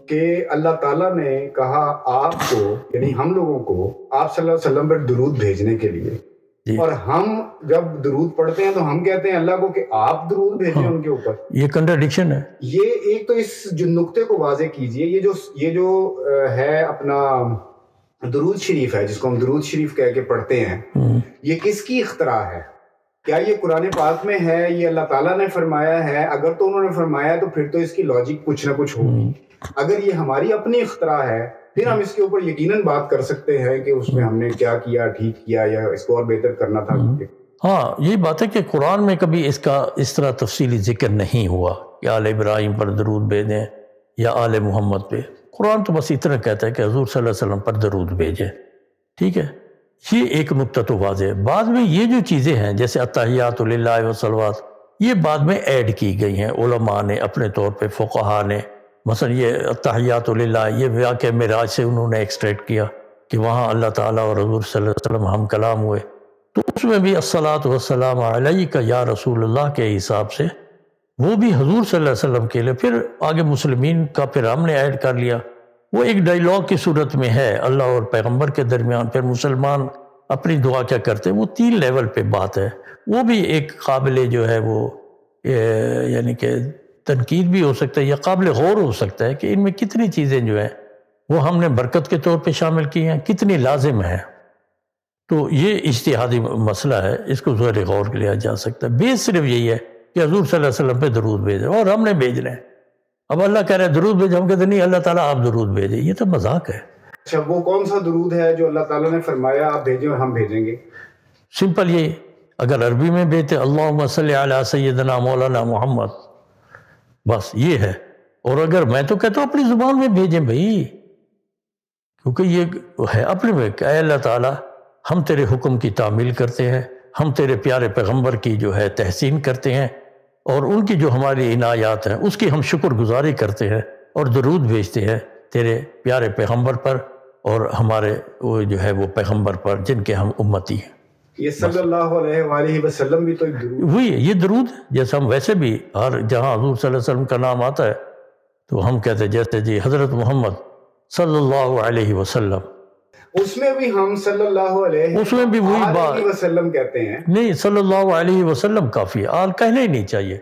کہ اللہ تعالیٰ نے کہا آپ کو، یعنی ہم لوگوں کو، آپ صلی اللہ علیہ وسلم پر درود بھیجنے کے لیے، جی اور ہم جب درود پڑھتے ہیں تو ہم کہتے ہیں اللہ کو کہ آپ درود بھیجیں ان کے اوپر. یہ کنٹرڈکشن ہے. یہ ایک تو اس جو نقطے کو واضح کیجئے، یہ جو ہے اپنا درود شریف ہے جس کو ہم درود شریف کہہ کے پڑھتے ہیں، یہ کس کی اختراع ہے؟ کیا یہ قرآن پاک میں ہے؟ یہ اللہ تعالیٰ نے فرمایا ہے؟ اگر تو انہوں نے فرمایا تو پھر تو اس کی لاجک کچھ نہ کچھ ہوگی. اگر یہ ہماری اپنی اختراع ہے پھر ہم اس کے اوپر یقیناً بات کر سکتے ہیں کہ اس میں ہم نے کیا کیا، ٹھیک کیا، یا اس کو اور بہتر کرنا تھا. ہاں یہی بات ہے کہ قرآن میں کبھی اس کا اس طرح تفصیلی ذکر نہیں ہوا کہ آل ابراہیم پر درود بھیجیں یا آل محمد پہ. قرآن تو بس اتنا کہتا ہے کہ حضور صلی اللہ علیہ وسلم پر درود بھیجیں. ٹھیک ہے، یہ ایک نقطہ تو واضح ہے. بعد میں یہ جو چیزیں ہیں جیسے التحیات للہ والصلوات، یہ بعد میں ایڈ کی گئی ہیں علماء نے اپنے طور پہ، فقہا نے. مثلا یہ التحیات للہ، یہ واقعہ معراج سے انہوں نے ایکسٹریکٹ کیا کہ وہاں اللہ تعالیٰ اور حضور صلی اللہ علیہ وسلم ہم کلام ہوئے. تو اس میں بھی الصلاۃ والسلام علیک یا رسول اللہ کے حساب سے وہ بھی حضور صلی اللہ علیہ وسلم کے لیے. پھر آگے مسلمین کا پھر ہم نے ایڈ کر لیا. وہ ایک ڈائیلاگ کی صورت میں ہے اللہ اور پیغمبر کے درمیان. پھر مسلمان اپنی دعا کیا کرتے ہیں، وہ 3 لیول پہ بات ہے. وہ بھی ایک قابل جو ہے وہ یعنی کہ تنقید بھی ہو سکتا ہے یا قابل غور ہو سکتا ہے کہ ان میں کتنی چیزیں جو ہیں وہ ہم نے برکت کے طور پہ شامل کی ہیں، کتنی لازم ہیں. تو یہ اجتہادی مسئلہ ہے، اس کو زیر غور لیا جا سکتا ہے. بیس صرف یہی ہے کہ حضور صلی اللہ علیہ وسلم پہ درود بھیجیں، اور ہم نے بھیجنا ہے. اب اللہ کہہ رہا ہے درود بھیجیں، ہم کہتے ہیں نہیں اللہ تعالیٰ آپ درود بھیجیں. یہ تو مذاق ہے. اچھا، وہ کون سا درود ہے جو اللہ تعالیٰ نے فرمایا آپ بھیجیں اور ہم بھیجیں گے؟ سمپل یہ، اگر عربی میں بھیجتے اللہم صلی علی سیدنا مولانا محمد، بس یہ ہے. اور اگر میں تو کہتا ہوں اپنی زبان میں بھیجیں بھائی، کیونکہ یہ ہے اپنے میں کہ اے اللہ تعالیٰ ہم تیرے حکم کی تعمیل کرتے ہیں، ہم تیرے پیارے پیغمبر کی جو ہے تحسین کرتے ہیں، اور ان کی جو ہماری عنایات ہیں اس کی ہم شکر گزاری کرتے ہیں، اور درود بھیجتے ہیں تیرے پیارے پیغمبر پر اور ہمارے وہ جو ہے وہ پیغمبر پر جن کے ہم امتی ہیں. یہ صلی اللہ علیہ وآلہ وسلم بھی تو ایک درود وہی ہے، یہ درود جیسے ہم ویسے بھی ہر جہاں حضور صلی اللہ علیہ وسلم کا نام آتا ہے تو ہم کہتے ہیں جیسے جی حضرت محمد صلی اللہ علیہ وسلم، اس میں بھی ہم صلی اللہ علیہ اس میں بھی وہی بات وسلم کہتے ہیں. نہیں، صلی اللہ علیہ وسلم کافی ہے، آل کہنا ہی نہیں چاہیے.